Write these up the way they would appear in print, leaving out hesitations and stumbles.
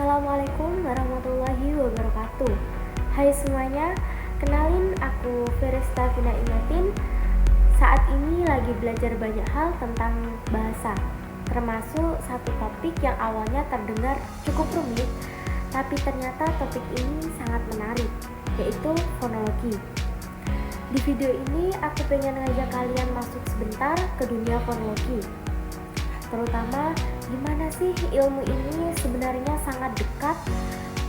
Assalamualaikum warahmatullahi wabarakatuh. Hai semuanya, kenalin aku Feresta Vina Inatin. Saat ini lagi belajar banyak hal tentang bahasa, termasuk satu topik yang awalnya terdengar cukup rumit, tapi ternyata topik ini sangat menarik, yaitu fonologi. Di video ini aku pengen ngajak kalian masuk sebentar ke dunia fonologi, terutama gimana sih ilmu ini sebenarnya sangat dekat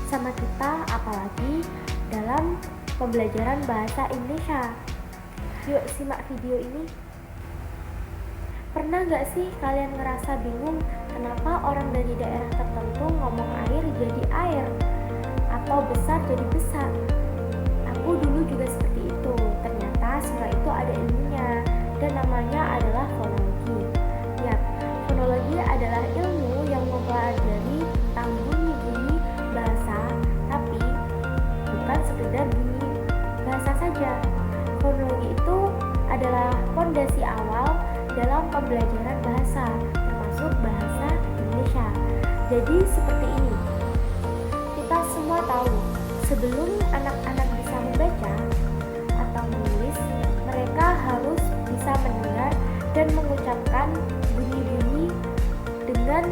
sama kita, apalagi dalam pembelajaran bahasa Indonesia. Yuk simak video ini. Pernah gak sih kalian ngerasa bingung kenapa orang dari daerah tertentu ngomong air jadi air atau besar jadi besar? Aku dulu juga seperti itu. Ternyata semua itu ada ilmunya dan namanya adalah fonologi. Ya, fonologi adalah ilmu yang mempelajari tentang bunyi-bunyi bahasa, tapi bukan sekedar bunyi bahasa saja. Fonologi itu adalah fondasi awal dalam pembelajaran bahasa, termasuk bahasa Indonesia. Jadi seperti ini, kita semua tahu, sebelum anak-anak bisa membaca atau menulis, mereka harus bisa mendengar dan mengucapkan bunyi-bunyi dengan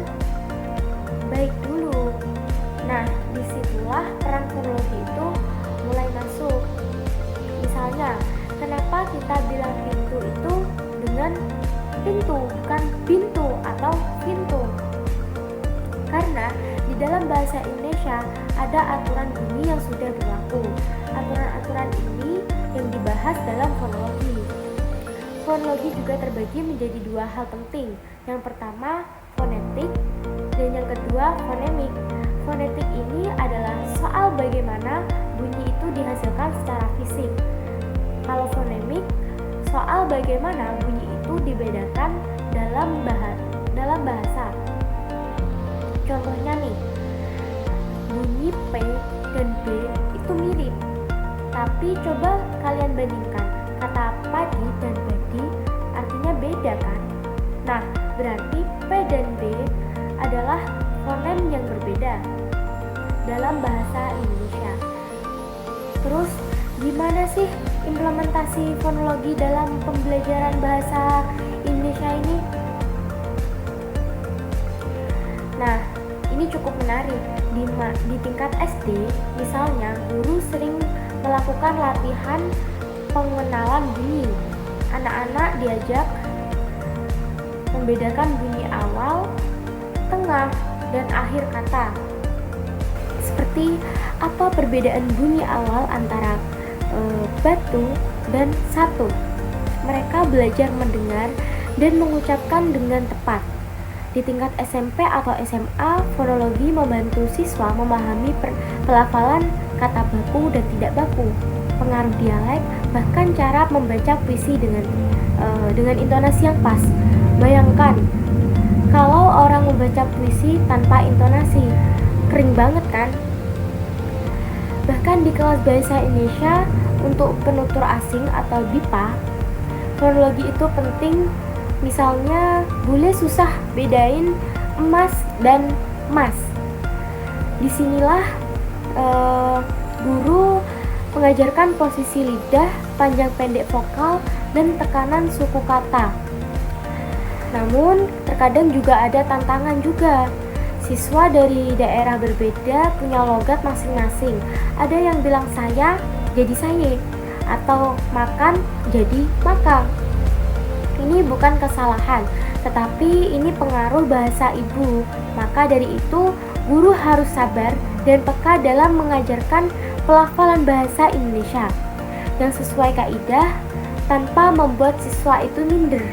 baik dulu. Nah, disitulah peran fonologi itu mulai masuk. Misalnya, kenapa kita bilang pintu itu dengan pintu, bukan pintu atau pintu? Karena di dalam bahasa Indonesia ada aturan bunyi yang sudah berlaku. Aturan-aturan ini yang dibahas dalam fonologi. Fonologi juga terbagi menjadi dua hal penting. Yang pertama, fonetik, dan yang kedua, fonemik. Fonetik ini adalah soal bagaimana bunyi itu dihasilkan secara fisik. Kalau fonemik, soal bagaimana bunyi itu dibedakan dalam bahasa. Contohnya nih, bunyi P dan B itu mirip, tapi coba kalian bandingkan. Kata padi dan padi artinya beda kan? Nah, berarti P dan B adalah fonem yang berbeda dalam bahasa Indonesia. Terus, gimana sih implementasi fonologi dalam pembelajaran bahasa Indonesia ini? Nah, ini cukup menarik. Di tingkat SD, misalnya, guru sering melakukan latihan pengenalan bunyi. Anak-anak diajak membedakan bunyi awal, tengah, dan akhir kata. Seperti apa perbedaan bunyi awal antara batu dan satu. Mereka belajar mendengar dan mengucapkan dengan tepat. Di tingkat SMP atau SMA, fonologi membantu siswa memahami pelafalan kata baku dan tidak baku, pengaruh dialek, bahkan cara membaca puisi dengan intonasi yang pas. Bayangkan kalau orang membaca puisi tanpa intonasi, kering banget kan? Bahkan di kelas bahasa Indonesia untuk penutur asing atau BIPA, fonologi itu penting. Misalnya, bule susah bedain emas dan mas. Disinilah guru mengajarkan posisi lidah, panjang pendek vokal, dan tekanan suku kata. Namun, terkadang juga ada tantangan juga. Siswa dari daerah berbeda punya logat masing-masing. Ada yang bilang saya jadi saye, atau makan jadi maka. Ini bukan kesalahan, tetapi ini pengaruh bahasa ibu. Maka dari itu, guru harus sabar dan peka dalam mengajarkan pelafalan bahasa Indonesia yang sesuai kaidah tanpa membuat siswa itu minder.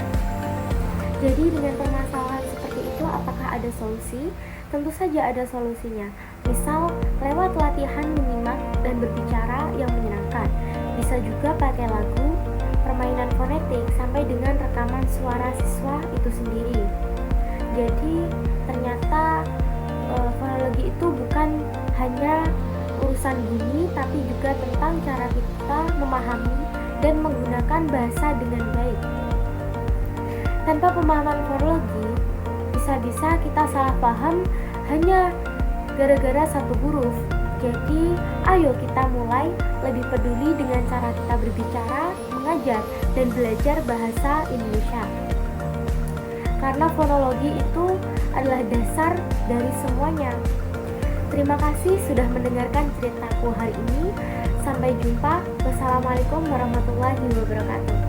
Jadi dengan permasalahan seperti itu, apakah ada solusi? Tentu saja ada solusinya. Misal lewat latihan menyimak dan berbicara yang menyenangkan. Bisa juga pakai lagu, permainan fonetik, sampai dengan rekaman suara siswa itu sendiri. Jadi ternyata fonologi itu bukan hanya urusan bunyi, tapi juga tentang cara kita memahami dan menggunakan bahasa dengan baik. Tanpa pemahaman fonologi, bisa-bisa kita salah paham hanya gara-gara satu huruf. Jadi, ayo kita mulai lebih peduli dengan cara kita berbicara, mengajar, dan belajar bahasa Indonesia. Karena fonologi itu adalah dasar dari semuanya. Terima kasih sudah mendengarkan ceritaku hari ini. Sampai jumpa. Wassalamualaikum warahmatullahi wabarakatuh.